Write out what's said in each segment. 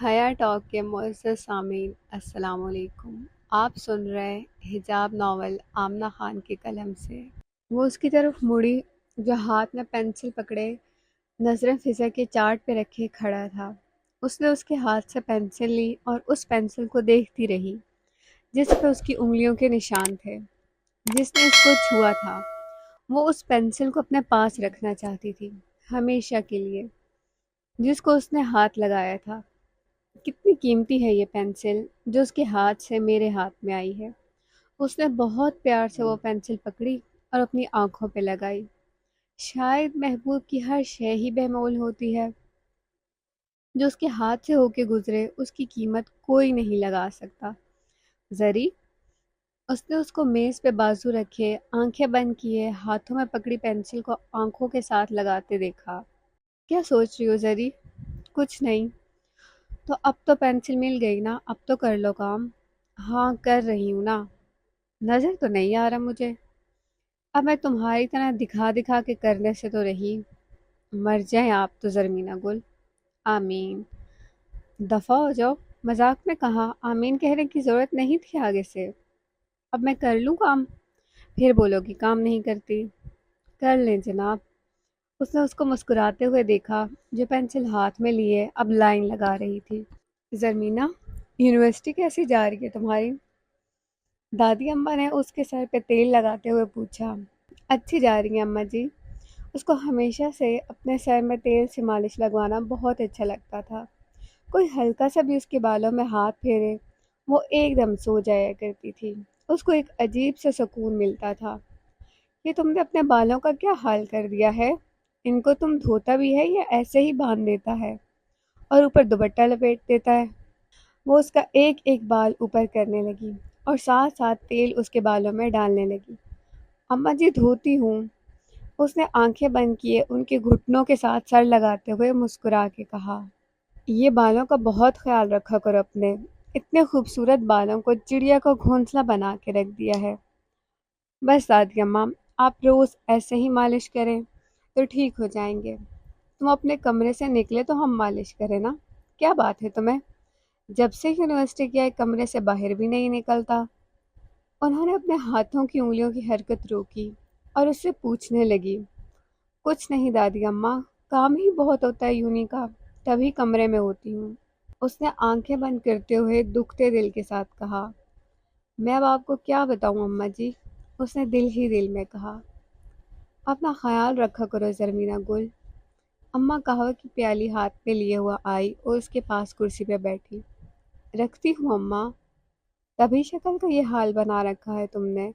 حیا ٹاک کے معزز سامعین السلام علیکم۔ آپ سن رہے حجاب ناول آمنہ خان کی قلم سے۔ وہ اس کی طرف مڑی جو ہاتھ میں پینسل پکڑے نظریں فضا کے چارٹ پہ رکھے کھڑا تھا۔ اس نے اس کے ہاتھ سے پینسل لی اور اس پینسل کو دیکھتی رہی جس پہ اس کی انگلیوں کے نشان تھے۔ جس نے اس کو چھوا تھا وہ اس پینسل کو اپنے پاس رکھنا چاہتی تھی، ہمیشہ کے لیے۔ جس کو اس نے ہاتھ لگایا تھا، کتنی قیمتی ہے یہ پینسل جو اس کے ہاتھ سے میرے ہاتھ میں آئی ہے۔ اس نے بہت پیار سے وہ پینسل پکڑی اور اپنی آنکھوں پہ لگائی۔ شاید محبوب کی ہر شے ہی بے مول ہوتی ہے، جو اس کے ہاتھ سے ہو کے گزرے اس کی قیمت کوئی نہیں لگا سکتا۔ زری، اس نے اس کو میز پہ بازو رکھے، آنکھیں بند کیے، ہاتھوں میں پکڑی پینسل کو آنکھوں کے ساتھ لگاتے دیکھا۔ کیا سوچ رہی ہو زری؟ کچھ نہیں۔ تو اب تو پینسل مل گئی نا، اب تو کر لو کام۔ ہاں کر رہی ہوں نا، نظر تو نہیں آ رہا مجھے۔ اب میں تمہاری طرح دکھا دکھا کے کرنے سے تو رہی۔ مر جائیں آپ تو زرمینہ گل۔ آمین۔ دفع ہو جاؤ، مذاق میں کہا، آمین کہنے کی ضرورت نہیں تھی آگے سے۔ اب میں کر لوں کام، پھر بولو گی کام نہیں کرتی۔ کر لیں جناب۔ اس نے اس کو مسکراتے ہوئے دیکھا جو پینسل ہاتھ میں لیے اب لائن لگا رہی تھی۔ زرمینہ، یونیورسٹی کیسی جا رہی ہے تمہاری؟ دادی اماں نے اس کے سر پہ تیل لگاتے ہوئے پوچھا۔ اچھی جا رہی ہیں اماں جی۔ اس کو ہمیشہ سے اپنے سر میں تیل سے مالش لگوانا بہت اچھا لگتا تھا۔ کوئی ہلکا سا بھی اس کے بالوں میں ہاتھ پھیرے وہ ایک دم سو جایا کرتی تھی۔ اس کو ایک عجیب سا سکون ملتا تھا۔ یہ تم نے اپنے بالوں کا کیا حال کر دیا ہے؟ ان کو تم دھوتا بھی ہے یا ایسے ہی باندھ دیتا ہے اور اوپر دوپٹہ لپیٹ دیتا ہے؟ وہ اس کا ایک ایک بال اوپر کرنے لگی اور ساتھ ساتھ تیل اس کے بالوں میں ڈالنے لگی۔ اماں جی دھوتی ہوں۔ اس نے آنکھیں بند کیے ان کے گھٹنوں کے ساتھ سر لگاتے ہوئے مسکرا کے کہا۔ یہ بالوں کا بہت خیال رکھا کرو اپنے، اتنے خوبصورت بالوں کو چڑیا کا گھونسلہ بنا کے رکھ دیا ہے۔ بس دادی اماں، آپ روز ایسے ہی مالش کریں تو ٹھیک ہو جائیں گے۔ تم اپنے کمرے سے نکلے تو ہم مالش کریں نا، کیا بات ہے تمہیں؟ جب سے یونیورسٹی کیا کمرے سے باہر بھی نہیں نکلتا۔ انہوں نے اپنے ہاتھوں کی انگلیوں کی حرکت روکی اور اس سے پوچھنے لگی۔ کچھ نہیں دادی اماں، کام ہی بہت ہوتا ہے یونی کا، تبھی کمرے میں ہوتی ہوں۔ اس نے آنکھیں بند کرتے ہوئے دکھتے دل کے ساتھ کہا۔ میں اب آپ کو کیا بتاؤں اماں جی، اس نے دل ہی دل میں کہا۔ اپنا خیال رکھا کرو زرمینہ گل۔ اماں قہوہ کی پیالی ہاتھ میں لیے ہوا آئی اور اس کے پاس کرسی پہ بیٹھی۔ رکھتی ہوں اماں، تبھی شکل کا یہ حال بنا رکھا ہے تم نے۔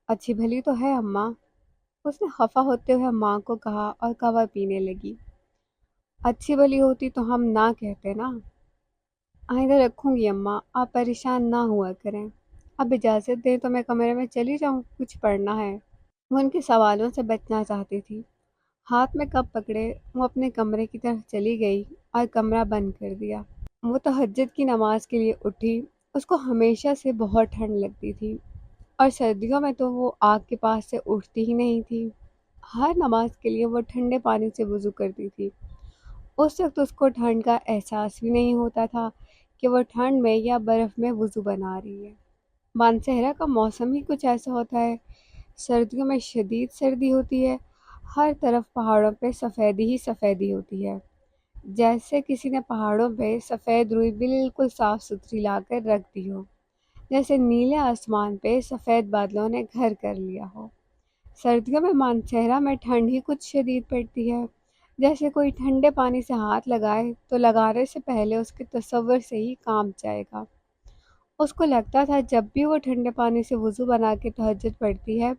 اچھی بھلی تو ہے اماں، اس نے خفا ہوتے ہوئے ماں کو کہا اور قہوہ پینے لگی۔ اچھی بھلی ہوتی تو ہم نہ کہتے نا۔ آئندہ رکھوں گی اماں، آپ پریشان نہ ہوا کریں۔ اب اجازت دیں تو میں کمرے میں چلی جاؤں، کچھ پڑھنا ہے۔ وہ ان کے سوالوں سے بچنا چاہتی تھی۔ ہاتھ میں کپ پکڑے وہ اپنے کمرے کی طرف چلی گئی اور کمرہ بند کر دیا۔ وہ تہجد کی نماز کے لیے اٹھی۔ اس کو ہمیشہ سے بہت ٹھنڈ لگتی تھی اور سردیوں میں تو وہ آگ کے پاس سے اٹھتی ہی نہیں تھی۔ ہر نماز کے لیے وہ ٹھنڈے پانی سے وضو کرتی تھی۔ اس وقت اس کو ٹھنڈ کا احساس بھی نہیں ہوتا تھا کہ وہ ٹھنڈ میں یا برف میں وضو بنا رہی ہے۔ مانسہرہ کا موسم ہی کچھ ایسا ہوتا ہے۔ سردیوں میں شدید سردی ہوتی ہے، ہر طرف پہاڑوں پہ سفیدی ہی سفیدی ہوتی ہے، جیسے کسی نے پہاڑوں پہ سفید روئی بالکل صاف ستھری لا کر رکھ دی ہو، جیسے نیلے آسمان پہ سفید بادلوں نے گھر کر لیا ہو۔ سردیوں میں مانسہرہ میں ٹھنڈ ہی کچھ شدید پڑتی ہے، جیسے کوئی ٹھنڈے پانی سے ہاتھ لگائے تو لگانے سے پہلے اس کے تصور سے ہی کانپ جائے گا۔ اس کو لگتا تھا جب بھی وہ ٹھنڈے پانی سے وضو بنا کے تہجد پڑھتی ہے،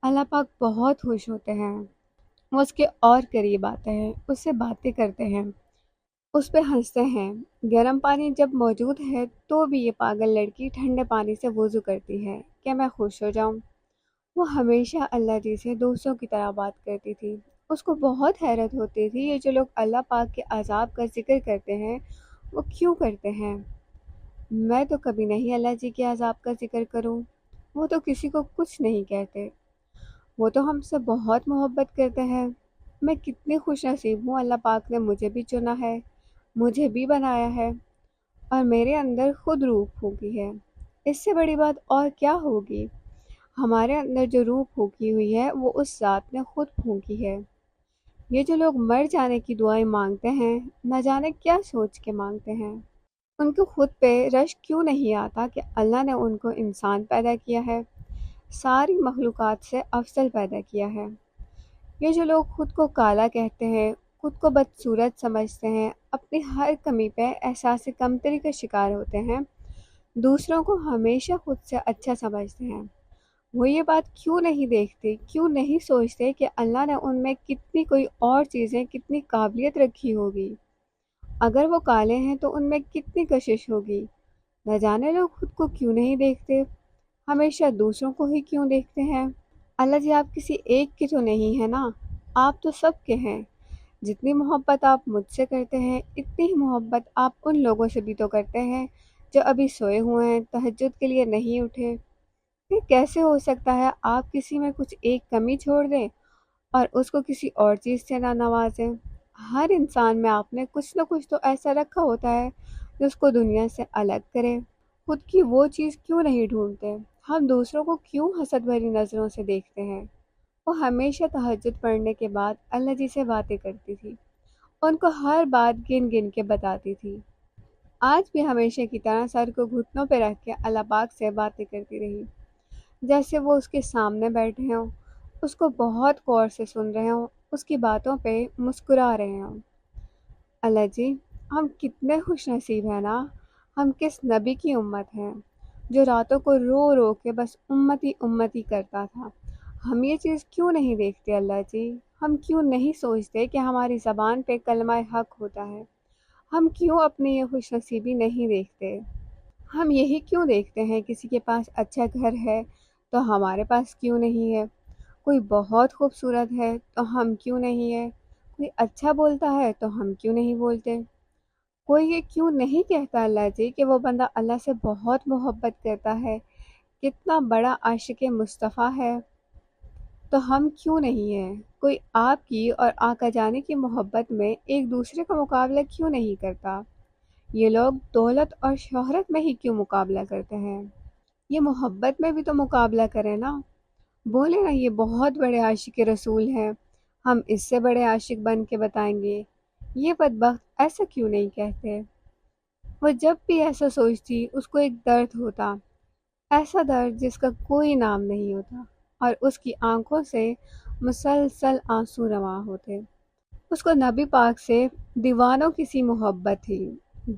اللہ پاک بہت خوش ہوتے ہیں۔ وہ اس کے اور قریب آتے ہیں، اس سے باتیں کرتے ہیں، اس پہ ہنستے ہیں۔ گرم پانی جب موجود ہے تو بھی یہ پاگل لڑکی ٹھنڈے پانی سے وضو کرتی ہے کہ میں خوش ہو جاؤں۔ وہ ہمیشہ اللہ جی سے دوستوں کی طرح بات کرتی تھی۔ اس کو بہت حیرت ہوتی تھی یہ جو لوگ اللہ پاک کے عذاب کا ذکر کرتے ہیں وہ کیوں کرتے ہیں۔ میں تو کبھی نہیں اللہ جی کے عذاب کا ذکر کروں، وہ تو کسی کو کچھ نہیں کہتے، وہ تو ہم سے بہت محبت کرتے ہیں۔ میں کتنی خوش نصیب ہوں، اللہ پاک نے مجھے بھی چنا ہے مجھے بھی بنایا ہے اور میرے اندر خود روح پھونکی ہے۔ اس سے بڑی بات اور کیا ہوگی؟ ہمارے اندر جو روح پھونکی ہوئی ہے وہ اس ذات نے خود پھونکی ہے۔ یہ جو لوگ مر جانے کی دعائیں مانگتے ہیں، نہ جانے کیا سوچ کے مانگتے ہیں۔ ان کو خود پہ رشک کیوں نہیں آتا کہ اللہ نے ان کو انسان پیدا کیا ہے، ساری مخلوقات سے افضل پیدا کیا ہے۔ یہ جو لوگ خود کو کالا کہتے ہیں، خود کو بدصورت سمجھتے ہیں، اپنی ہر کمی پہ احساس کمتری کا شکار ہوتے ہیں، دوسروں کو ہمیشہ خود سے اچھا سمجھتے ہیں، وہ یہ بات کیوں نہیں دیکھتے، کیوں نہیں سوچتے کہ اللہ نے ان میں کتنی کوئی اور چیزیں، کتنی قابلیت رکھی ہوگی؟ اگر وہ کالے ہیں تو ان میں کتنی کشش ہوگی؟ نہ جانے لوگ خود کو کیوں نہیں دیکھتے، ہمیشہ دوسروں کو ہی کیوں دیکھتے ہیں؟ اللہ جی، آپ کسی ایک کی تو نہیں ہے نا، آپ تو سب کے ہیں۔ جتنی محبت آپ مجھ سے کرتے ہیں، اتنی ہی محبت آپ ان لوگوں سے بھی تو کرتے ہیں جو ابھی سوئے ہوئے ہیں، تہجد کے لیے نہیں اٹھے۔ پھر کیسے ہو سکتا ہے آپ کسی میں کچھ ایک کمی چھوڑ دیں اور اس کو کسی اور چیز سے نہ نوازیں؟ ہر انسان میں آپ نے کچھ نہ کچھ تو ایسا رکھا ہوتا ہے جو اس کو دنیا سے الگ کرے۔ خود کی وہ چیز کیوں نہیں ڈھونڈتے؟ ہم دوسروں کو کیوں حسد بھری نظروں سے دیکھتے ہیں؟ وہ ہمیشہ تہجد پڑھنے کے بعد اللہ جی سے باتیں کرتی تھی، ان کو ہر بات گن گن کے بتاتی تھی۔ آج بھی ہمیشہ کی طرح سر کو گھٹنوں پہ رکھ کے اللہ پاک سے باتیں کرتی رہی، جیسے وہ اس کے سامنے بیٹھے ہوں، اس کو بہت غور سے سن رہے ہوں، اس کی باتوں پہ مسکرا رہے ہوں۔ اللہ جی، ہم کتنے خوش نصیب ہیں نا، ہم کس نبی کی امت ہیں جو راتوں کو رو رو کے بس امتی امتی کرتا تھا۔ ہم یہ چیز کیوں نہیں دیکھتے اللہ جی؟ ہم کیوں نہیں سوچتے کہ ہماری زبان پہ کلمہ حق ہوتا ہے؟ ہم کیوں اپنی یہ خوش نصیبی نہیں دیکھتے؟ ہم یہی کیوں دیکھتے ہیں کسی کے پاس اچھا گھر ہے تو ہمارے پاس کیوں نہیں ہے؟ کوئی بہت خوبصورت ہے تو ہم کیوں نہیں ہے؟ کوئی اچھا بولتا ہے تو ہم کیوں نہیں بولتے؟ کوئی یہ کیوں نہیں کہتا اللہ جی کہ وہ بندہ اللہ سے بہت محبت کرتا ہے، کتنا بڑا عاشق مصطفیٰ ہے، تو ہم کیوں نہیں ہیں؟ کوئی آپ کی اور آقا جانے کی محبت میں ایک دوسرے کا مقابلہ کیوں نہیں کرتا؟ یہ لوگ دولت اور شہرت میں ہی کیوں مقابلہ کرتے ہیں؟ یہ محبت میں بھی تو مقابلہ کریں نا، بولے نا یہ بہت بڑے عاشق رسول ہیں، ہم اس سے بڑے عاشق بن کے بتائیں گے۔ یہ بدبخت ایسا کیوں نہیں کہتے؟ وہ جب بھی ایسا سوچتی اس کو ایک درد ہوتا، ایسا درد جس کا کوئی نام نہیں ہوتا، اور اس کی آنکھوں سے مسلسل آنسو رواں ہوتے۔ اس کو نبی پاک سے دیوانوں کی سی محبت تھی،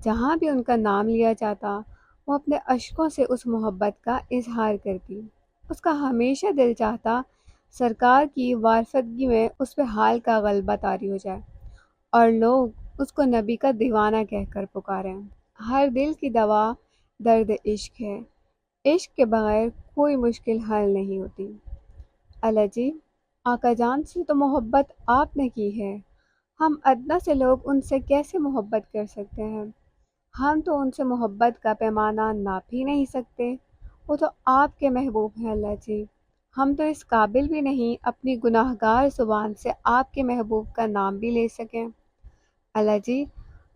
جہاں بھی ان کا نام لیا جاتا وہ اپنے اشکوں سے اس محبت کا اظہار کرتی۔ اس کا ہمیشہ دل چاہتا سرکار کی وارفتگی میں اس پہ حال کا غلبہ طاری ہو جائے اور لوگ اس کو نبی کا دیوانہ کہہ کر پکاریں۔ ہر دل کی دوا درد عشق ہے، عشق کے بغیر کوئی مشکل حل نہیں ہوتی۔ اللہ جی، آقا جان سے تو محبت آپ نے کی ہے، ہم ادنا سے لوگ ان سے کیسے محبت کر سکتے ہیں؟ ہم تو ان سے محبت کا پیمانہ ناپ ہی نہیں سکتے، وہ تو آپ کے محبوب ہیں اللہ جی، ہم تو اس قابل بھی نہیں اپنی گناہ گار زبان سے آپ کے محبوب کا نام بھی لے سکیں۔ اللہ جی،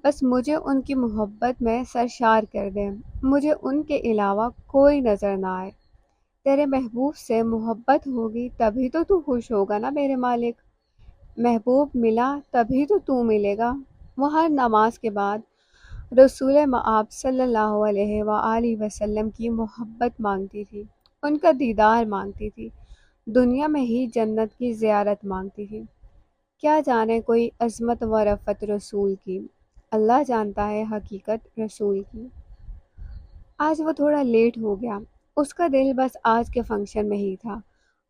بس مجھے ان کی محبت میں سرشار کر دیں، مجھے ان کے علاوہ کوئی نظر نہ آئے۔ تیرے محبوب سے محبت ہوگی تبھی تو تو خوش ہوگا نا میرے مالک، محبوب ملا تبھی تو تو ملے گا۔ وہ ہر نماز کے بعد رسول مآب صلی اللہ علیہ وآلہ وسلم کی محبت مانگتی تھی، ان کا دیدار مانگتی تھی، دنیا میں ہی جنت کی زیارت مانگتی تھی۔ کیا جانے کوئی عظمت و رفعت رسول کی، اللہ جانتا ہے حقیقت رسول کی۔ آج وہ تھوڑا لیٹ ہو گیا، اس کا دل بس آج کے فنکشن میں ہی تھا،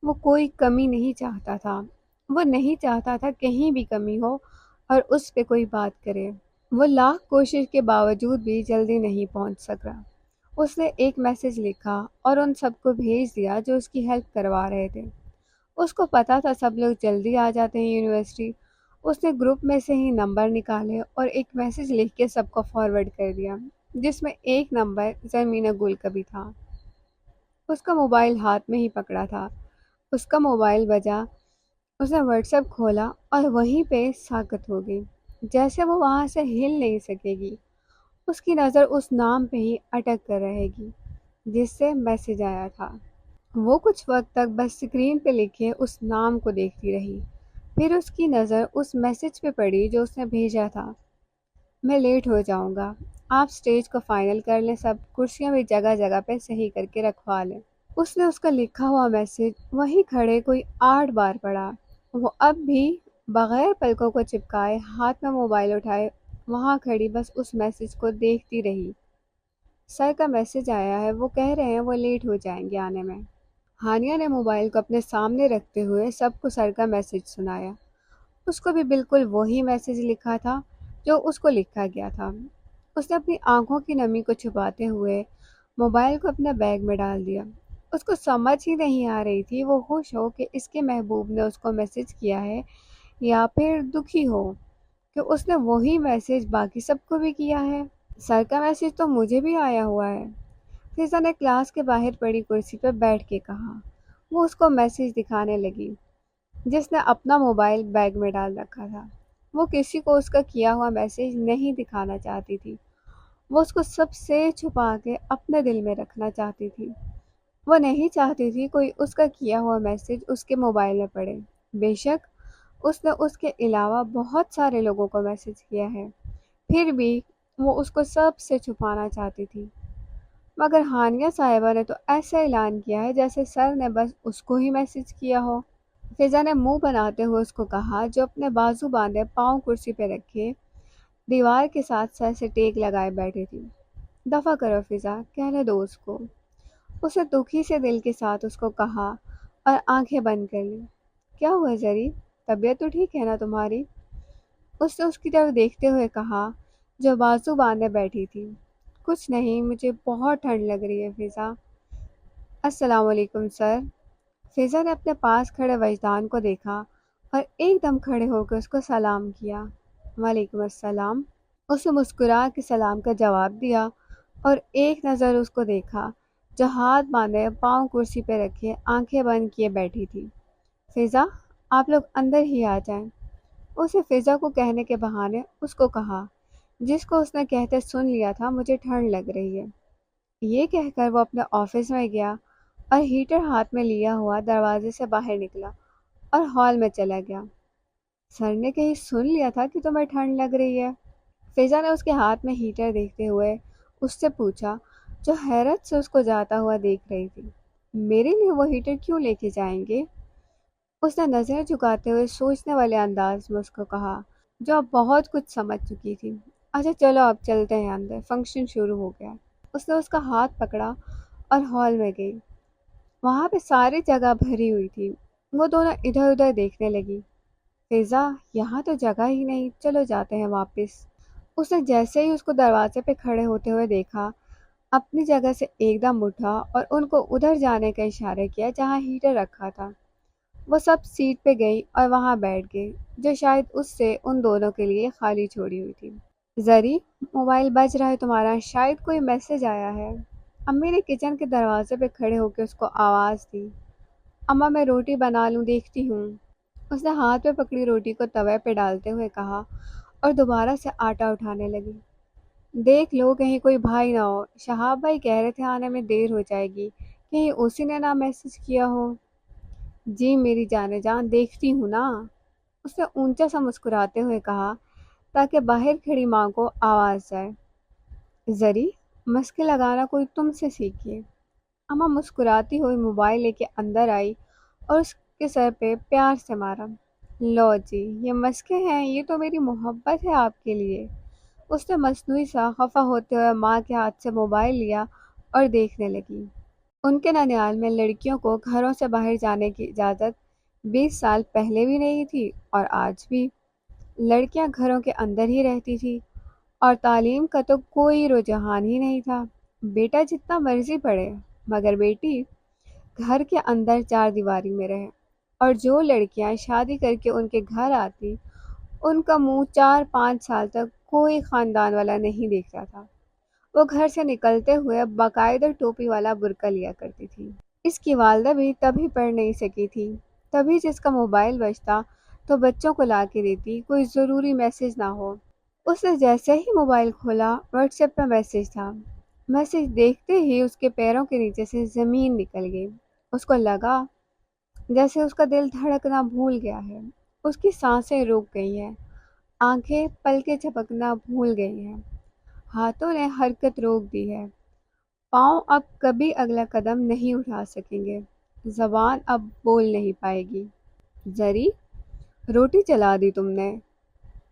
وہ کوئی کمی نہیں چاہتا تھا، وہ نہیں چاہتا تھا کہیں بھی کمی ہو اور اس پہ کوئی بات کرے۔ وہ لاکھ کوشش کے باوجود بھی جلدی نہیں پہنچ سکا۔ اس نے ایک میسج لکھا اور ان سب کو بھیج دیا جو اس کی ہیلپ کروا رہے تھے۔ اس کو پتا تھا سب لوگ جلدی آ جاتے ہیں یونیورسٹی۔ اس نے گروپ میں سے ہی نمبر نکالے اور ایک میسج لکھ کے سب کو فارورڈ کر دیا، جس میں ایک نمبر زرمینہ گل کا بھی تھا۔ اس کا موبائل ہاتھ میں ہی پکڑا تھا، اس کا موبائل بجا، اس نے واٹس ایپ کھولا اور وہیں پہ ساکت ہو گئی۔ جیسے وہ وہاں سے ہل نہیں سکے گی۔ اس کی نظر اس نام پہ ہی اٹک کر رہے گی جس سے میسج آیا تھا۔ وہ کچھ وقت تک بس اسکرین پہ لکھے اس نام کو دیکھتی رہی، پھر اس کی نظر اس میسج پہ پڑی جو اس نے بھیجا تھا: میں لیٹ ہو جاؤں گا، آپ سٹیج کو فائنل کر لیں، سب کرسیاں بھی جگہ جگہ پہ صحیح کر کے رکھوا لیں۔ اس نے اس کا لکھا ہوا میسج وہیں کھڑے کوئی 8 بار پڑھا۔ وہ اب بھی بغیر پلکوں کو چپکائے، ہاتھ میں موبائل اٹھائے وہاں کھڑی بس اس میسج کو دیکھتی رہی۔ سر کا میسج آیا ہے، وہ کہہ رہے ہیں وہ لیٹ ہو جائیں گے آنے میں۔ ہانیہ نے موبائل کو اپنے سامنے رکھتے ہوئے سب کو سر کا میسج سنایا۔ اس کو بھی بالکل وہی میسج لکھا تھا جو اس کو لکھا گیا تھا۔ اس نے اپنی آنکھوں کی نمی کو چھپاتے ہوئے موبائل کو اپنے بیگ میں ڈال دیا۔ اس کو سمجھ ہی نہیں آ رہی تھی وہ خوش ہو کہ اس کے محبوب نے اس کو میسج کیا ہے، یا پھر دکھی ہو کہ اس نے وہی میسج باقی سب کو بھی کیا ہے۔ سر کا میسج تو مجھے بھی آیا ہوا ہے، فضا نے کلاس کے باہر پڑی کرسی پہ بیٹھ کے کہا۔ وہ اس کو میسج دکھانے لگی جس نے اپنا موبائل بیگ میں ڈال رکھا تھا۔ وہ کسی کو اس کا کیا ہوا میسج نہیں دکھانا چاہتی تھی، وہ اس کو سب سے چھپا کے اپنے دل میں رکھنا چاہتی تھی۔ وہ نہیں چاہتی تھی کوئی اس کا کیا ہوا میسج اس کے موبائل میں پڑے۔ بے شک اس نے اس کے علاوہ بہت سارے لوگوں کو میسج کیا ہے، پھر بھی وہ اس کو سب سے چھپانا چاہتی تھی۔ مگر ہانیہ صاحبہ نے تو ایسا اعلان کیا ہے جیسے سر نے بس اس کو ہی میسج کیا ہو۔ فضا نے منہ بناتے ہوئے اس کو کہا، جو اپنے بازو باندھے پاؤں کرسی پہ رکھے دیوار کے ساتھ سر سے ٹیک لگائے بیٹھی تھی۔ دفع کرو فضا، کہنے دو اس کو۔ اسے دکھی سے دل کے ساتھ اس کو کہا اور آنکھیں بند کر لی۔ کیا ہوا زری، طبیعت تو ٹھیک ہے نا تمہاری؟ اس نے اس کی طرف دیکھتے ہوئے کہا جو بازو باندھے بیٹھی تھی۔ کچھ نہیں، مجھے بہت ٹھنڈ لگ رہی ہے فضا۔ السلام علیکم سر۔ فضا نے اپنے پاس کھڑے وجدان کو دیکھا اور ایک دم کھڑے ہو کر اس کو سلام کیا۔ وعلیکم السلام۔ اس نے مسکرا کے سلام کا جواب دیا اور ایک نظر اس کو دیکھا جو ہاتھ باندھے پاؤں کرسی پہ رکھے آنکھیں بند کیے بیٹھی تھی۔ فضا، آپ لوگ اندر ہی آ جائیں۔ اسے فضا کو کہنے کے بہانے اس کو کہا جس کو اس نے کہتے سن لیا تھا، مجھے ٹھنڈ لگ رہی ہے۔ یہ کہہ کر وہ اپنے آفس میں گیا اور ہیٹر ہاتھ میں لیا ہوا دروازے سے باہر نکلا اور ہال میں چلا گیا۔ سر نے کہیں سن لیا تھا کہ تمہیں ٹھنڈ لگ رہی ہے؟ فضا نے اس کے ہاتھ میں ہیٹر دیکھتے ہوئے اس سے پوچھا، جو حیرت سے اس کو جاتا ہوا دیکھ رہی تھی۔ میرے لیے وہ ہیٹر کیوں لے کے جائیں گے؟ اس نے نظریں جھکاتے ہوئے سوچنے والے انداز میں اس کو کہا، جو اب بہت کچھ سمجھ چکی تھی۔ اچھا چلو اب چلتے ہیں اندر، فنکشن شروع ہو گیا۔ اس نے اس کا ہاتھ پکڑا اور ہال میں گئی۔ وہاں پہ ساری جگہ بھری ہوئی تھی۔ وہ دونوں ادھر ادھر دیکھنے لگی۔ فضا، یہاں تو جگہ ہی نہیں، چلو جاتے ہیں واپس۔ اس نے جیسے ہی اس کو دروازے پہ کھڑے ہوتے ہوئے دیکھا، اپنی جگہ سے ایک دم اٹھا اور ان کو ادھر جانے کا اشارہ کیا جہاں ہیٹر رکھا تھا۔ وہ سب سیٹ پہ گئی اور وہاں بیٹھ گئی جو شاید اس سے ان دونوں کے لیے خالی چھوڑی ہوئی تھی۔ زری، موبائل بج رہا ہے تمہارا، شاید کوئی میسج آیا ہے۔ امی نے کچن کے دروازے پہ کھڑے ہو کے اس کو آواز دی۔ اماں میں روٹی بنا لوں، دیکھتی ہوں۔ اس نے ہاتھ پہ پکڑی روٹی کو توے پہ ڈالتے ہوئے کہا اور دوبارہ سے آٹا اٹھانے لگی۔ دیکھ لو کہیں کوئی بھائی نہ ہو، شہاب بھائی کہہ رہے تھے آنے میں دیر ہو جائے گی، کہیں اسی نے نہ میسج کیا ہو۔ جی میری جانے جان، دیکھتی ہوں نا، اس نے اونچا سا مسکراتے ہوئے کہا تاکہ باہر کھڑی ماں کو آواز جائے۔ زری، مسکے لگانا کوئی تم سے سیکھیے۔ اماں مسکراتی ہوئی موبائل لے کے اندر آئی اور اس کے سر پہ پیار سے مارا۔ لو جی، یہ مسکے ہیں، یہ تو میری محبت ہے آپ کے لیے۔ اس نے مصنوعی سا خفا ہوتے ہوئے ماں کے ہاتھ سے موبائل لیا اور دیکھنے لگی۔ ان کے ننیال میں لڑکیوں کو گھروں سے باہر جانے کی اجازت 20 سال پہلے بھی نہیں تھی اور آج بھی لڑکیاں گھروں کے اندر ہی رہتی تھی اور تعلیم کا تو کوئی رجحان ہی نہیں تھا۔ بیٹا جتنا مرضی پڑھے مگر بیٹی گھر کے اندر 4 دیواری میں رہے، اور جو لڑکیاں شادی کر کے ان کے گھر آتی ان کا منہ 4-5 سال تک کوئی خاندان والا نہیں دیکھتا تھا۔ وہ گھر سے نکلتے ہوئے باقاعدہ ٹوپی والا برقع لیا کرتی تھی۔ اس کی والدہ بھی تبھی پڑھ نہیں سکی تھی، تبھی جس کا موبائل بجتا تو بچوں کو لا کے دیتی، کوئی ضروری میسج نہ ہو۔ اس نے جیسے ہی موبائل کھولا، واٹس ایپ پہ میسج تھا۔ میسج دیکھتے ہی اس کے پیروں کے نیچے سے زمین نکل گئی۔ اس کو لگا جیسے اس کا دل دھڑکنا بھول گیا ہے، اس کی سانسیں رک گئی ہیں، آنکھیں پلکیں جھپکنا بھول گئی ہیں، ہاتھوں نے حرکت روک دی ہے، پاؤں اب کبھی اگلا قدم نہیں اٹھا سکیں گے، زبان اب بول نہیں پائے گی۔ زری، روٹی جلا دی تم نے؟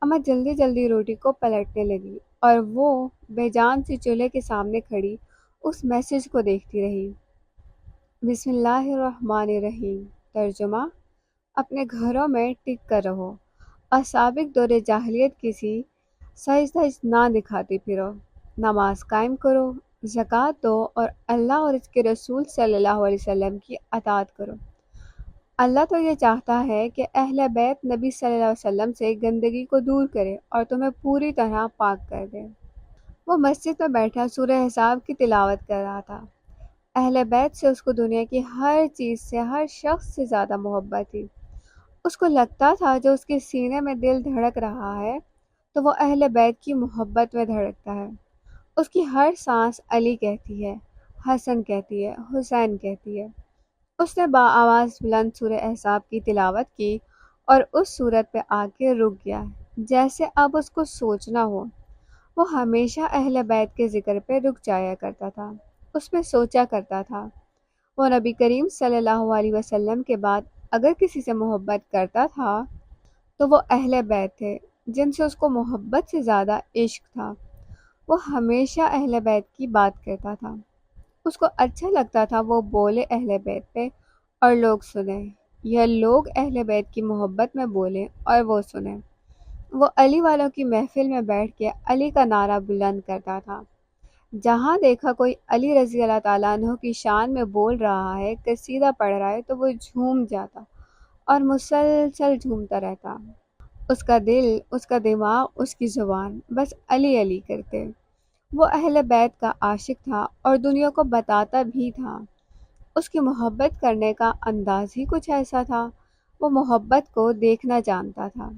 اماں جلدی جلدی روٹی کو پلٹنے لگی اور وہ بے جان سی چولہے کے سامنے کھڑی اس میسج کو دیکھتی رہی۔ بسم اللہ الرحمن الرحیم۔ ترجمہ: اپنے گھروں میں ٹک کر رہو اور سابق دور جاہلیت کسی سہج دھج نہ دکھاتے پھرو، نماز قائم کرو، زکوٰۃ دو اور اللہ اور اس کے رسول صلی اللہ علیہ وسلم کی اطاعت کرو۔ اللہ تو یہ چاہتا ہے کہ اہل بیت نبی صلی اللہ علیہ وسلم سے گندگی کو دور کرے اور تمہیں پوری طرح پاک کر دے۔ وہ مسجد میں بیٹھا سورہ احزاب کی تلاوت کر رہا تھا۔ اہل بیت سے اس کو دنیا کی ہر چیز سے، ہر شخص سے زیادہ محبت تھی۔ اس کو لگتا تھا جو اس کے سینے میں دل دھڑک رہا ہے تو وہ اہل بیت کی محبت میں دھڑکتا ہے۔ اس کی ہر سانس علی کہتی ہے، حسن کہتی ہے، حسین کہتی ہے۔ اس نے بآواز بلند سورہ احزاب کی تلاوت کی اور اس صورت پہ آ کے رک گیا، جیسے اب اس کو سوچنا ہو۔ وہ ہمیشہ اہل بیت کے ذکر پہ رک جایا کرتا تھا، اس پہ سوچا کرتا تھا۔ وہ نبی کریم صلی اللہ علیہ وسلم کے بعد اگر کسی سے محبت کرتا تھا تو وہ اہل بیت تھے، جن سے اس کو محبت سے زیادہ عشق تھا۔ وہ ہمیشہ اہل بیت کی بات کرتا تھا، اس کو اچھا لگتا تھا وہ بولے اہل بیت پہ اور لوگ سنیں، یا لوگ اہل بیت کی محبت میں بولیں اور وہ سنیں۔ وہ علی والوں کی محفل میں بیٹھ کے علی کا نعرہ بلند کرتا تھا۔ جہاں دیکھا کوئی علی رضی اللہ تعالیٰ عنہ کی شان میں بول رہا ہے، قصیدہ پڑھ رہا ہے تو وہ جھوم جاتا اور مسلسل جھومتا رہتا۔ اس کا دل، اس کا دماغ، اس کی زبان بس علی علی کرتے۔ وہ اہل بیت کا عاشق تھا اور دنیا کو بتاتا بھی تھا۔ اس کی محبت کرنے کا انداز ہی کچھ ایسا تھا، وہ محبت کو دیکھنا جانتا تھا۔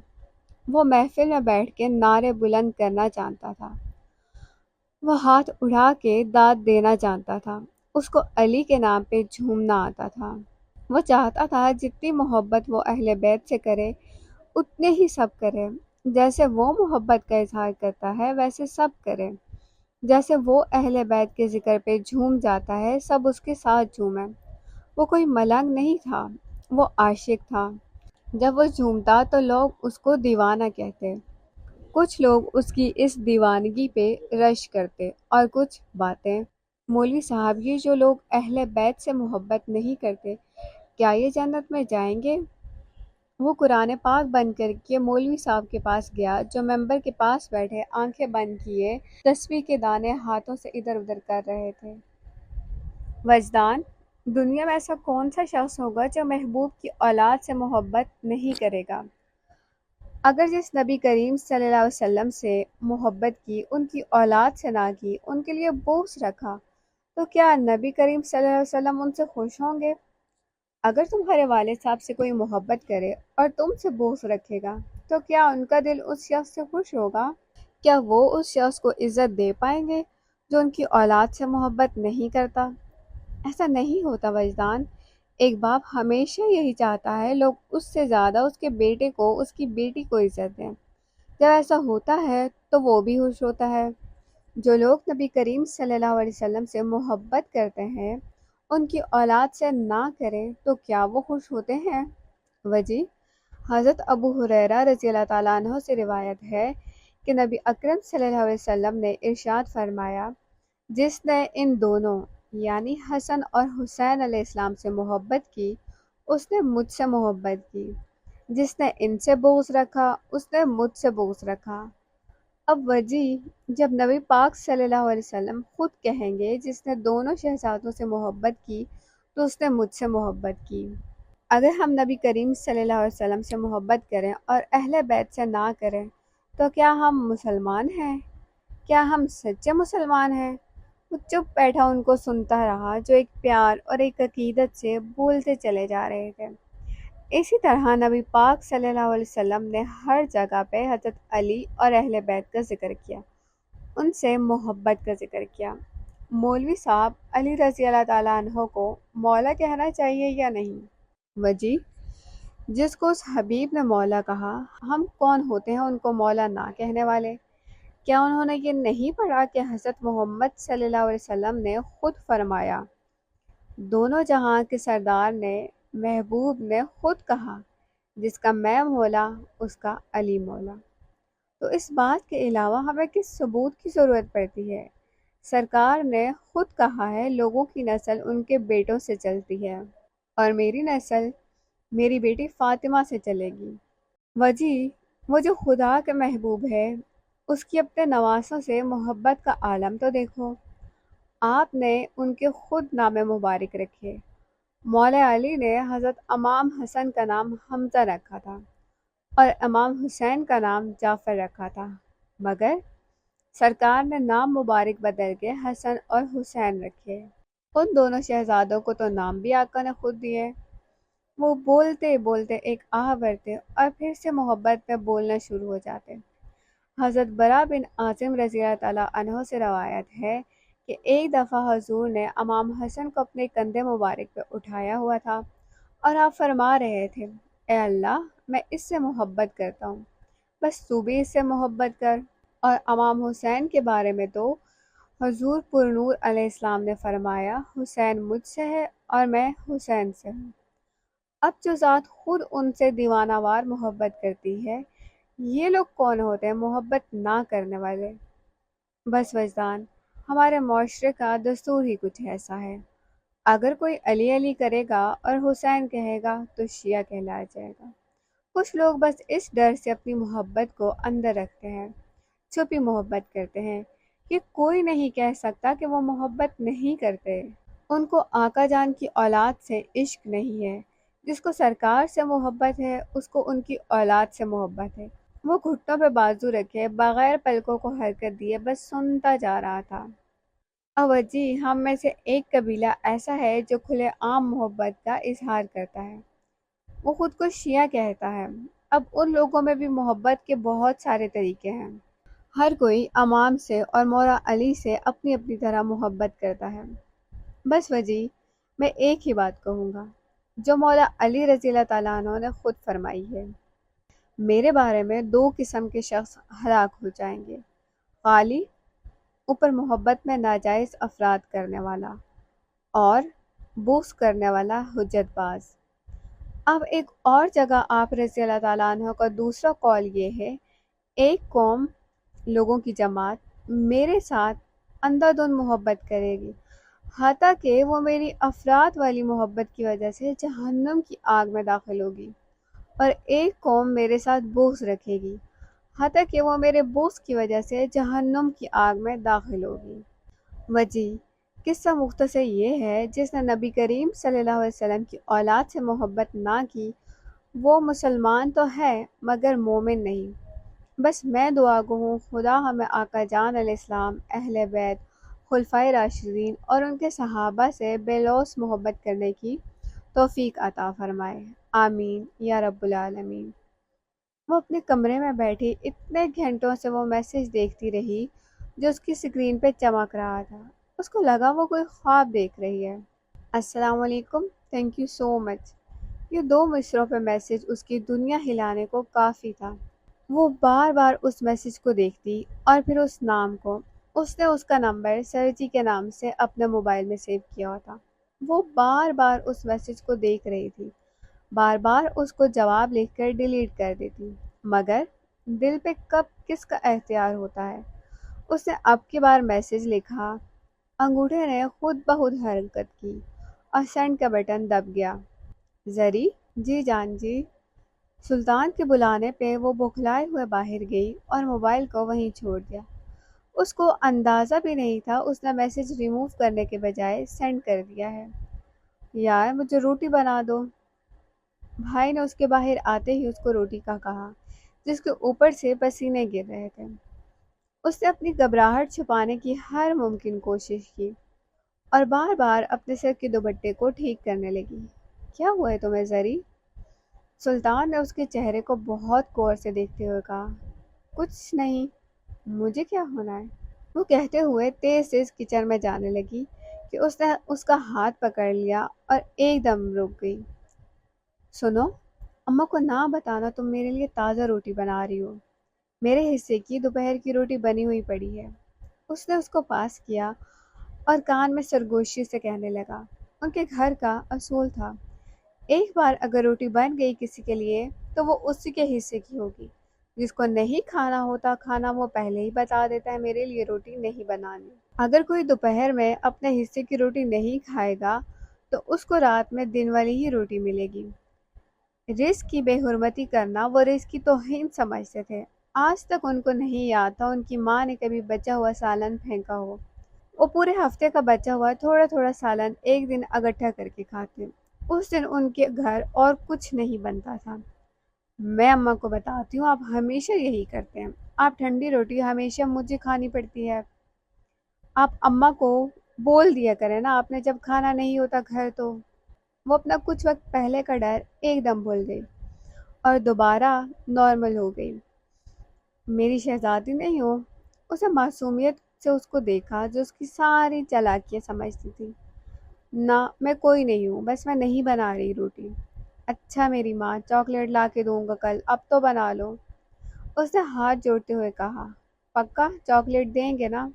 وہ محفل میں بیٹھ کے نعرے بلند کرنا جانتا تھا، وہ ہاتھ اٹھا کے داد دینا جانتا تھا، اس کو علی کے نام پہ جھومنا آتا تھا۔ وہ چاہتا تھا جتنی محبت وہ اہل بیت سے کرے اتنے ہی سب کرے، جیسے وہ محبت کا اظہار کرتا ہے ویسے سب کرے، جیسے وہ اہل بیت کے ذکر پہ جھوم جاتا ہے سب اس کے ساتھ جھومیں۔ وہ کوئی ملنگ نہیں تھا، وہ عاشق تھا۔ جب وہ جھومتا تو لوگ اس کو دیوانہ کہتے، کچھ لوگ اس کی اس دیوانگی پہ رشک کرتے اور کچھ باتیں۔ مولوی صاحب، یہ جو لوگ اہل بیت سے محبت نہیں کرتے کیا یہ جنت میں جائیں گے؟ وہ قرآن پاک بند کر کے مولوی صاحب کے پاس گیا جو ممبر کے پاس بیٹھے آنکھیں بند کیے تسبیح کے دانے ہاتھوں سے ادھر ادھر کر رہے تھے۔ وجدان، دنیا میں ایسا کون سا شخص ہوگا جو محبوب کی اولاد سے محبت نہیں کرے گا؟ اگر جس نبی کریم صلی اللہ علیہ وسلم سے محبت کی ان کی اولاد سے نہ کی، ان کے لیے بغض رکھا، تو کیا نبی کریم صلی اللہ علیہ وسلم ان سے خوش ہوں گے؟ اگر تمہارے والد صاحب سے کوئی محبت کرے اور تم سے بغض رکھے گا تو کیا ان کا دل اس شخص سے خوش ہوگا؟ کیا وہ اس شخص کو عزت دے پائیں گے جو ان کی اولاد سے محبت نہیں کرتا؟ ایسا نہیں ہوتا وجدان۔ ایک باپ ہمیشہ یہی چاہتا ہے لوگ اس سے زیادہ اس کے بیٹے کو، اس کی بیٹی کو عزت دیں۔ جب ایسا ہوتا ہے تو وہ بھی خوش ہوتا ہے۔ جو لوگ نبی کریم صلی اللہ علیہ وسلم سے محبت کرتے ہیں ان کی اولاد سے نہ کریں تو کیا وہ خوش ہوتے ہیں؟ وجہ، حضرت ابو ہریرہ رضی اللہ تعالیٰ عنہ سے روایت ہے کہ نبی اکرم صلی اللہ علیہ وسلم نے ارشاد فرمایا، جس نے ان دونوں یعنی حسن اور حسین علیہ السلام سے محبت کی اس نے مجھ سے محبت کی، جس نے ان سے بغض رکھا اس نے مجھ سے بغض رکھا۔ اب وجہ، جب نبی پاک صلی اللہ علیہ وسلم خود کہیں گے جس نے دونوں شہزادوں سے محبت کی تو اس نے مجھ سے محبت کی۔ اگر ہم نبی کریم صلی اللہ علیہ وسلم سے محبت کریں اور اہل بیت سے نہ کریں تو کیا ہم مسلمان ہیں؟ کیا ہم سچے مسلمان ہیں؟ وہ چپ بیٹھا ان کو سنتا رہا جو ایک پیار اور ایک عقیدت سے بولتے چلے جا رہے تھے۔ اسی طرح نبی پاک صلی اللہ علیہ وسلم نے ہر جگہ پہ حضرت علی اور اہل بیت کا ذکر کیا، ان سے محبت کا ذکر کیا۔ مولوی صاحب، علی رضی اللہ تعالیٰ عنہ کو مولا کہنا چاہیے یا نہیں؟ وجہ: جس کو اس حبیب نے مولا کہا، ہم کون ہوتے ہیں ان کو مولا نہ کہنے والے؟ کیا انہوں نے یہ نہیں پڑھا کہ حضرت محمد صلی اللہ علیہ وسلم نے خود فرمایا، دونوں جہاں کے سردار نے، محبوب نے خود کہا، جس کا میں مولا اس کا علی مولا۔ تو اس بات کے علاوہ ہمیں کس ثبوت کی ضرورت پڑتی ہے؟ سرکار نے خود کہا ہے، لوگوں کی نسل ان کے بیٹوں سے چلتی ہے اور میری نسل میری بیٹی فاطمہ سے چلے گی۔ وجہ: وہ جو خدا کے محبوب ہے، اس کی اپنے نواسوں سے محبت کا عالم تو دیکھو۔ آپ نے ان کے خود نام مبارک رکھے۔ مولا علی نے حضرت امام حسن کا نام حمزہ رکھا تھا اور امام حسین کا نام جعفر رکھا تھا، مگر سرکار نے نام مبارک بدل کے حسن اور حسین رکھے۔ ان دونوں شہزادوں کو تو نام بھی آقا نے خود دیے۔ وہ بولتے بولتے ایک آہ بھرتے اور پھر سے محبت میں بولنا شروع ہو جاتے۔ حضرت برا بن عازم رضی اللہ تعالیٰ عنہ سے روایت ہے کہ ایک دفعہ حضور نے امام حسن کو اپنے کندھے مبارک پہ اٹھایا ہوا تھا اور آپ فرما رہے تھے، اے اللہ، میں اس سے محبت کرتا ہوں، بس تو بھی اس سے محبت کر۔ اور امام حسین کے بارے میں تو حضور پرنور علیہ السلام نے فرمایا، حسین مجھ سے ہے اور میں حسین سے ہوں۔ اب جو ذات خود ان سے دیوانہ وار محبت کرتی ہے، یہ لوگ کون ہوتے ہیں محبت نہ کرنے والے؟ بس وجدان، ہمارے معاشرے کا دستور ہی کچھ ایسا ہے۔ اگر کوئی علی علی کرے گا اور حسین کہے گا تو شیعہ کہلایا جائے گا۔ کچھ لوگ بس اس ڈر سے اپنی محبت کو اندر رکھتے ہیں، چھپی محبت کرتے ہیں کہ کوئی نہیں کہہ سکتا کہ وہ محبت نہیں کرتے۔ ان کو آقا جان کی اولاد سے عشق نہیں ہے۔ جس کو سرکار سے محبت ہے، اس کو ان کی اولاد سے محبت ہے۔ وہ گھٹنوں پہ بازو رکھے، بغیر پلکوں کو حرکت دیے بس سنتا جا رہا تھا۔ اوجی: ہم میں سے ایک قبیلہ ایسا ہے جو کھلے عام محبت کا اظہار کرتا ہے، وہ خود کو شیعہ کہتا ہے۔ اب ان لوگوں میں بھی محبت کے بہت سارے طریقے ہیں۔ ہر کوئی امام سے اور مولا علی سے اپنی اپنی طرح محبت کرتا ہے۔ بس وجہ: میں ایک ہی بات کہوں گا جو مولا علی رضی اللہ تعالیٰ عنہ نے خود فرمائی ہے، میرے بارے میں دو قسم کے شخص ہلاک ہو جائیں گے، غالی، اوپر محبت میں ناجائز افراد کرنے والا، اور بغض کرنے والا حجت باز۔ اب ایک اور جگہ آپ رضی اللہ تعالیٰ عنہ کا دوسرا قول یہ ہے، ایک قوم، لوگوں کی جماعت میرے ساتھ اندھا دھند محبت کرے گی، حتیٰ کہ وہ میری افراد والی محبت کی وجہ سے جہنم کی آگ میں داخل ہوگی، اور ایک قوم میرے ساتھ بغض رکھے گی، حتیٰ کہ وہ میرے بغض کی وجہ سے جہنم کی آگ میں داخل ہوگی۔ وجہ: قصہ مختصر یہ ہے، جس نے نبی کریم صلی اللہ علیہ وسلم کی اولاد سے محبت نہ کی، وہ مسلمان تو ہے مگر مومن نہیں۔ بس میں دعا گو ہوں، خدا ہمیں آقا جان علیہ السلام، اہل بیت، خلفائے راشدین اور ان کے صحابہ سے بے لوث محبت کرنے کی توفیق عطا فرمائے، آمین یا رب العالمین۔ وہ اپنے کمرے میں بیٹھی اتنے گھنٹوں سے وہ میسج دیکھتی رہی جو اس کی سکرین پہ چمک رہا تھا۔ اس کو لگا وہ کوئی خواب دیکھ رہی ہے۔ السلام علیکم، تھینک یو سو مچ۔ یہ دو مصروں پہ میسج اس کی دنیا ہلانے کو کافی تھا۔ وہ بار بار اس میسج کو دیکھتی اور پھر اس نام کو۔ اس نے اس کا نمبر سرجی کے نام سے اپنے موبائل میں سیو کیا ہوا تھا۔ وہ بار بار اس میسج کو دیکھ رہی تھی، بار بار اس کو جواب لکھ کر ڈیلیٹ کر دیتی، مگر دل پہ کب کس کا اختیار ہوتا ہے۔ اس نے اب کی بار میسج لکھا، انگوٹھے نے خود بخود حرکت کی اور سینڈ کا بٹن دب گیا۔ زری: جی جان جی۔ سلطان کے بلانے پہ وہ بوکھلائے ہوئے باہر گئی اور موبائل کو وہیں چھوڑ دیا۔ اس کو اندازہ بھی نہیں تھا اس نے میسج ریموو کرنے کے بجائے سینڈ کر دیا ہے۔ یار مجھے روٹی بنا دو۔ بھائی نے اس کے باہر آتے ہی اس کو روٹی کا کہا، جس کے اوپر سے پسینے گر رہے تھے۔ اس نے اپنی گھبراہٹ چھپانے کی ہر ممکن کوشش کی اور بار بار اپنے سر کے دوپٹے کو ٹھیک کرنے لگی۔ کیا ہوا ہے تمہیں زری؟ سلطان نے اس کے چہرے کو بہت غور سے دیکھتے ہوئے کہا، کچھ نہیں، مجھے کیا ہونا ہے؟ وہ کہتے ہوئے تیز تیز کچن میں جانے لگی کہ اس نے اس کا ہاتھ پکڑ لیا اور ایک دم رک گئی۔ سنو، اماں کو نہ بتانا تم میرے لیے تازہ روٹی بنا رہی ہو، میرے حصے کی دوپہر کی روٹی بنی ہوئی پڑی ہے۔ اس نے اس کو پاس کیا اور کان میں سرگوشی سے کہنے لگا، ان کے گھر کا اصول تھا، ایک بار اگر روٹی بن گئی کسی کے لیے تو وہ اسی کے حصے کی ہوگی، جس کو نہیں کھانا ہوتا کھانا وہ پہلے ہی بتا دیتا ہے میرے لیے روٹی نہیں بنانی۔ اگر کوئی دوپہر میں اپنے حصے کی روٹی نہیں کھائے گا تو اس کو رات میں دن والی ہی روٹی ملے گی۔ رزق کی بے حرمتی کرنا وہ رزق کی توہین سمجھتے تھے۔ آج تک ان کو نہیں یاد تھا ان کی ماں نے کبھی بچا ہوا سالن پھینکا ہو۔ وہ پورے ہفتے کا بچا ہوا تھوڑا تھوڑا سالن ایک دن اکٹھا کر کے کھاتے۔ اس دن ان کے گھر اور کچھ نہیں بنتا تھا۔ میں اماں کو بتاتی ہوں، آپ ہمیشہ یہی کرتے ہیں، آپ ٹھنڈی روٹی ہمیشہ مجھے کھانی پڑتی ہے۔ آپ اماں کو بول دیا کریں نا، آپ نے جب کھانا نہیں ہوتا گھر تو۔ وہ اپنا کچھ وقت پہلے کا ڈر ایک دم بھول گئی اور دوبارہ نارمل ہو گئی۔ میری شہزادی نہیں ہو؟ اسے معصومیت سے اس کو دیکھا جو اس کی ساری چالاکیاں سمجھتی تھی۔ نہ، میں کوئی نہیں ہوں، بس میں نہیں بنا رہی روٹی۔ اچھا میری ماں، چاکلیٹ لا کے دوں گا کل، اب تو بنا لو۔ اس نے ہاتھ جوڑتے ہوئے کہا، پکا چاکلیٹ دیں گے نا؟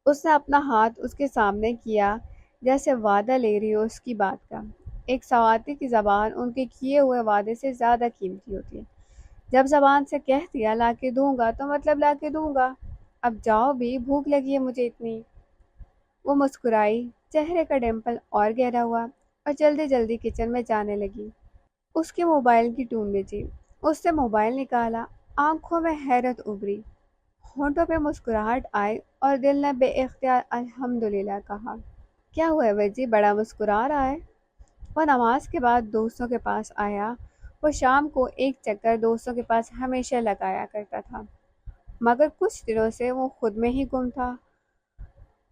اس نے اپنا ہاتھ اس کے سامنے کیا جیسے وعدہ لے رہی ہو اس کی بات کا۔ ایک سواری کی زبان ان کے کیے ہوئے وعدے سے زیادہ قیمتی ہوتی ہے۔ جب زبان سے کہہ دیا لا کے دوں گا تو مطلب لا کے دوں گا۔ اب جاؤ بھی، بھوک لگی ہے مجھے اتنی۔ وہ مسکرائی، چہرے کا ڈمپل اور گہرا ہوا اور جلدی جلدی کچن میں جانے لگی۔ اس کے موبائل کی ٹون بجی۔ اس نے موبائل نکالا، آنکھوں میں حیرت ابھری، ہونٹوں پہ مسکراہٹ آئی اور دل نے بے اختیار الحمدللہ کہا۔ کیا ہوا ہے بجی، بڑا مسکرا رہا ہے؟ وہ نماز کے بعد دوستوں کے پاس آیا۔ وہ شام کو ایک چکر دوستوں کے پاس ہمیشہ لگایا کرتا تھا، مگر کچھ دنوں سے وہ خود میں ہی گم تھا۔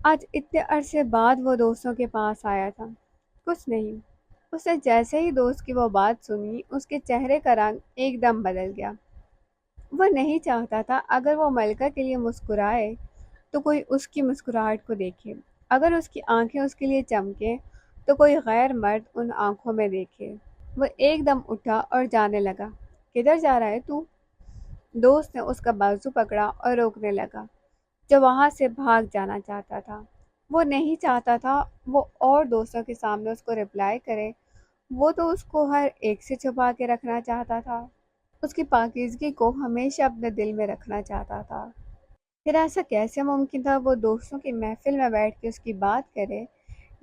آج اتنے عرصے بعد وہ دوستوں کے پاس آیا تھا۔ کچھ نہیں، اس نے جیسے ہی دوست کی وہ بات سنی اس کے چہرے کا رنگ ایک دم بدل گیا۔ وہ نہیں چاہتا تھا اگر وہ ملکہ کے لیے مسکرائے تو کوئی اس کی مسکراہٹ کو دیکھے، اگر اس کی آنکھیں اس کے لیے چمکے تو کوئی غیر مرد ان آنکھوں میں دیکھے۔ وہ ایک دم اٹھا اور جانے لگا۔ کدھر جا رہا ہے تو؟ دوست نے اس کا بازو پکڑا اور روکنے لگا، جو وہاں سے بھاگ جانا چاہتا تھا۔ وہ نہیں چاہتا تھا وہ اور دوستوں کے سامنے اس کو رپلائی کرے، وہ تو اس کو ہر ایک سے چھپا کے رکھنا چاہتا تھا، اس کی پاکیزگی کو ہمیشہ اپنے دل میں رکھنا چاہتا تھا۔ پھر ایسا کیسے ممکن تھا وہ دوستوں کی محفل میں بیٹھ کے اس کی بات کرے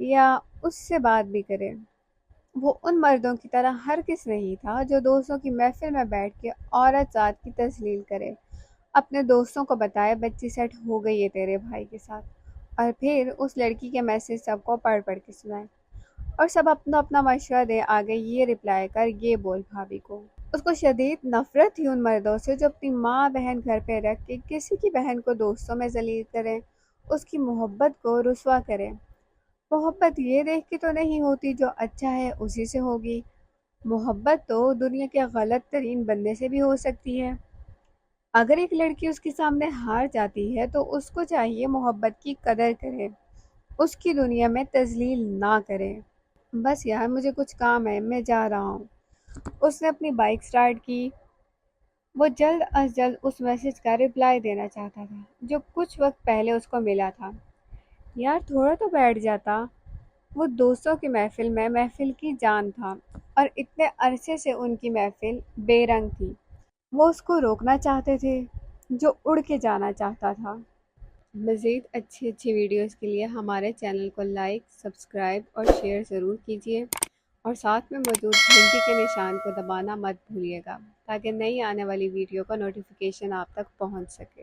یا اس سے بات بھی کرے؟ وہ ان مردوں کی طرح ہرگز نہیں تھا جو دوستوں کی محفل میں بیٹھ کے عورت ذات کی تذلیل کرے، اپنے دوستوں کو بتائے بچی سیٹ ہو گئی ہے تیرے بھائی کے ساتھ، اور پھر اس لڑکی کے میسج سب کو پڑھ پڑھ کے سنائے، اور سب اپنا اپنا مشورہ دے آگے یہ رپلائی کر، یہ بول بھابھی کو۔ اس کو شدید نفرت تھی ان مردوں سے جو اپنی ماں بہن گھر پہ رکھ کے کسی کی بہن کو دوستوں میں ذلیل کریں، اس کی محبت کو رسوا کریں۔ محبت یہ دیکھ کے تو نہیں ہوتی جو اچھا ہے اسی سے ہوگی، محبت تو دنیا کے غلط ترین بندے سے بھی ہو سکتی ہے۔ اگر ایک لڑکی اس کے سامنے ہار جاتی ہے تو اس کو چاہیے محبت کی قدر کرے، اس کی دنیا میں تذلیل نہ کرے۔ بس یار مجھے کچھ کام ہے، میں جا رہا ہوں۔ اس نے اپنی بائک سٹارٹ کی۔ وہ جلد از جلد اس میسج کا رپلائی دینا چاہتا تھا جو کچھ وقت پہلے اس کو ملا تھا۔ یار تھوڑا تو بیٹھ جاتا۔ وہ دوستوں کی محفل میں محفل کی جان تھا اور اتنے عرصے سے ان کی محفل بے رنگ تھی۔ وہ اس کو روکنا چاہتے تھے جو اڑ کے جانا چاہتا تھا۔ مزید اچھی ویڈیوز کے لیے ہمارے چینل کو لائک، سبسکرائب اور شیئر ضرور کیجیے، اور ساتھ میں موجود گھنٹی کے نشان کو دبانا مت بھولیے گا تاکہ نئی آنے والی ویڈیو کا نوٹیفیکیشن آپ تک پہنچ سکے۔